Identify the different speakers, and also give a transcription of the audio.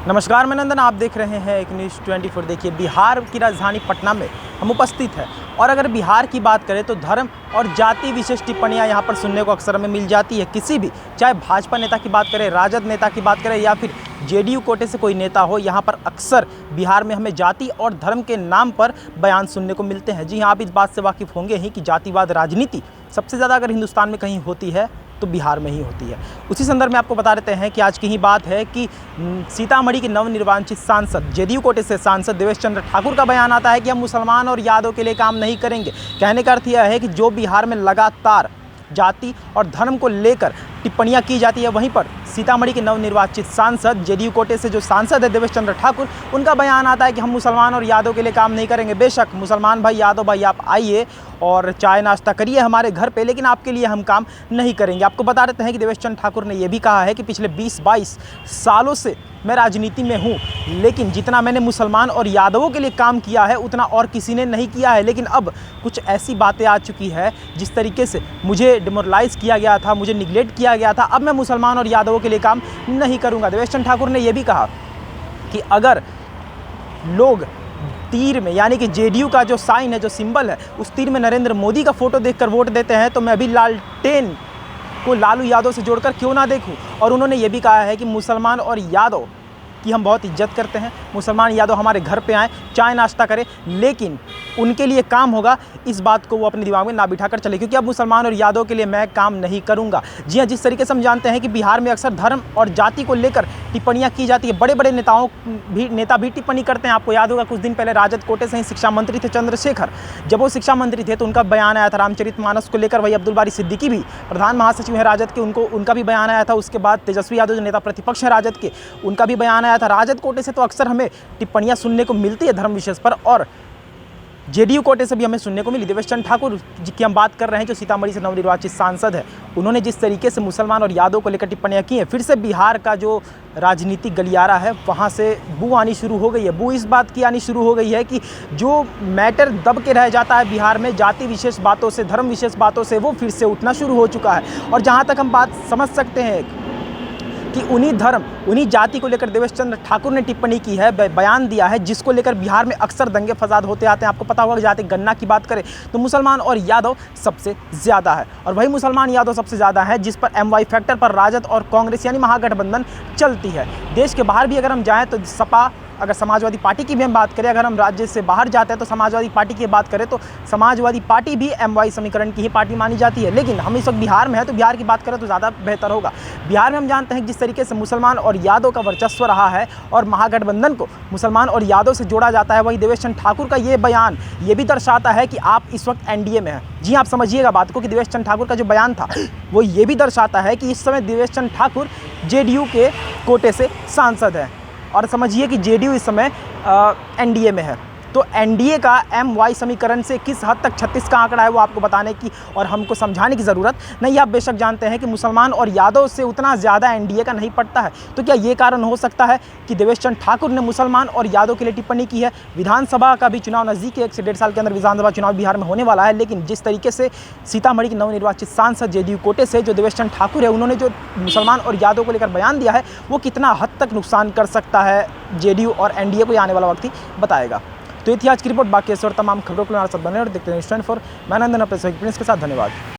Speaker 1: नमस्कार, मैं नंदन। आप देख रहे हैं एक न्यूज़ 24। देखिए, बिहार की राजधानी पटना में हम उपस्थित हैं और अगर बिहार की बात करें तो धर्म और जाति विशेष टिप्पणियां यहां पर सुनने को अक्सर हमें मिल जाती है। किसी भी, चाहे भाजपा नेता की बात करें, राजद नेता की बात करें या फिर जेडीयू कोटे से कोई नेता हो, यहाँ पर अक्सर बिहार में हमें जाति और धर्म के नाम पर बयान सुनने को मिलते हैं। जी हाँ, आप इस बात से वाकिफ़ होंगे ही कि जातिवाद राजनीति सबसे ज़्यादा अगर हिंदुस्तान में कहीं होती है तो बिहार में ही होती है। उसी संदर्भ में आपको बता देते हैं कि आज की ही बात है कि सीतामढ़ी के नवनिर्वाचित सांसद, जेडीयू कोटे से सांसद देवेश चंद्र ठाकुर का बयान आता है कि हम मुसलमान और यादव के लिए काम नहीं करेंगे। कहने का अर्थ यह है कि जो बिहार में लगातार जाति और धर्म को लेकर टिप्पणियां की जाती है, वहीं पर सीतामढ़ी के नवनिर्वाचित सांसद, जेडीयू कोटे से जो सांसद है देवेश चंद्र ठाकुर, उनका बयान आता है कि हम मुसलमान और यादव के लिए काम नहीं करेंगे। बेशक मुसलमान भाई, यादव भाई, आप आइए और चाय नाश्ता करिए हमारे घर पे, लेकिन आपके लिए हम काम नहीं करेंगे। आपको बता देते हैं कि देवेश चंद्र ठाकुर ने यह भी कहा है कि पिछले 20-22 सालों से मैं राजनीति में हूँ, लेकिन जितना मैंने मुसलमान और यादवों के लिए काम किया है उतना और किसी ने नहीं किया है। लेकिन अब कुछ ऐसी बातें आ चुकी है, जिस तरीके से मुझे डिमोरलाइज़ किया गया था, मुझे निगलेक्ट किया गया था, अब मैं मुसलमान और यादवों के लिए काम नहीं करूँगा। देवेश चंद्र ठाकुर ने यह भी कहा कि अगर लोग तीर में, यानी कि जेडीयू का जो साइन है, जो सिंबल है, उस तीर में नरेंद्र मोदी का फोटो देखकर वोट देते हैं तो मैं अभी लालटेन को लालू यादव से जोड़कर क्यों ना देखूं। और उन्होंने ये भी कहा है कि मुसलमान और यादव की हम बहुत इज्जत करते हैं, मुसलमान यादव हमारे घर पे आएँ, चाय नाश्ता करें, लेकिन उनके लिए काम होगा, इस बात को वो अपने दिमाग में ना बिठा कर चले, क्योंकि अब मुसलमान और यादव के लिए मैं काम नहीं करूंगा। जी हाँ, जिस तरीके से हम जानते हैं कि बिहार में अक्सर धर्म और जाति को लेकर टिप्पणियां की जाती है, बड़े बड़े नेता भी टिप्पणी करते हैं। आपको याद होगा कुछ दिन पहले राजद कोटे से ही शिक्षा मंत्री थे चंद्रशेखर, जब वो शिक्षा मंत्री थे तो उनका बयान आया था रामचरितमानस को लेकर। वही अब्दुल बारी सिद्दीकी भी प्रधान महासचिव है राजद के, उनका भी बयान आया था। उसके बाद तेजस्वी यादव जो नेता प्रतिपक्ष है राजद के, उनका भी बयान आया था। राजद कोटे से तो अक्सर हमें टिप्पणियां सुनने को मिलती है धर्म विशेष पर, और जेडीयू कोटे से भी हमें सुनने को मिली। देवेश चंद्र ठाकुर जी की हम बात कर रहे हैं, जो सीतामढ़ी से नवनिर्वाचित सांसद है, उन्होंने जिस तरीके से मुसलमान और यादव को लेकर टिप्पणियां की हैं, फिर से बिहार का जो राजनीतिक गलियारा है वहाँ से बू आनी शुरू हो गई है। बू इस बात की आनी शुरू हो गई है कि जो मैटर दब के रह जाता है बिहार में जाति विशेष बातों से, धर्म विशेष बातों से, वो फिर से उठना शुरू हो चुका है। और जहाँ तक हम बात समझ सकते हैं कि उन्हीं धर्म, उन्हीं जाति को लेकर देवेश चंद्र ठाकुर ने टिप्पणी की है, बयान दिया है, जिसको लेकर बिहार में अक्सर दंगे फसाद होते आते हैं। आपको पता होगा, जाति गणना की बात करें तो मुसलमान और यादव सबसे ज़्यादा है, और वही मुसलमान यादव सबसे ज़्यादा है जिस पर MY फैक्टर पर राजद और कांग्रेस यानी महागठबंधन चलती है। देश के बाहर भी अगर हम जाएँ तो सपा, अगर समाजवादी पार्टी की भी हम बात करें, अगर हम राज्य से बाहर जाते हैं तो समाजवादी पार्टी की बात करें तो समाजवादी पार्टी भी MY समीकरण की ही पार्टी मानी जाती है। लेकिन हम इस वक्त बिहार में है तो बिहार की बात करें तो ज़्यादा बेहतर होगा। बिहार में हम जानते हैं कि जिस तरीके से मुसलमान और यादव का वर्चस्व रहा है और महागठबंधन को मुसलमान और यादव से जोड़ा जाता है, वही देवेश चंद्र ठाकुर का ये बयान ये भी दर्शाता है कि आप इस वक्त NDA में हैं। जी आप समझिएगा बात को कि देवेश चंद्र ठाकुर का जो बयान था वो ये भी दर्शाता है कि इस समय देवेश चंद्र ठाकुर जेडीयू के कोटे से सांसद हैं, और समझिए कि जेडीयू इस समय NDA में है। तो NDA का MY समीकरण से किस हद तक 36 का आंकड़ा है वो आपको बताने की और हमको समझाने की ज़रूरत नहीं। आप बेशक जानते हैं कि मुसलमान और यादव से उतना ज़्यादा NDA का नहीं पड़ता है। तो क्या ये कारण हो सकता है कि देवेश चंद्र ठाकुर ने मुसलमान और यादव के लिए टिप्पणी की है? विधानसभा का भी चुनाव नज़दीक है, 1 से 1.5 साल के अंदर विधानसभा चुनाव बिहार में होने वाला है, लेकिन जिस तरीके से सीतामढ़ी के नवनिर्वाचित सांसद जेडीयू कोटे से जो देवेश चंद्र ठाकुर है, उन्होंने जो मुसलमान और यादव को लेकर बयान दिया है, वो कितना हद तक नुकसान कर सकता है जेडीयू और NDA को, ये आने वाला वक्त ही बताएगा। तो ये थी आज की रिपोर्ट। बाकी ऐसे और तमाम खबरों के लिए हमारे साथ बने और देखते हैं न्यूज़ 24। मैं नंदन अपने सहयोगी प्रिंस के साथ। धन्यवाद।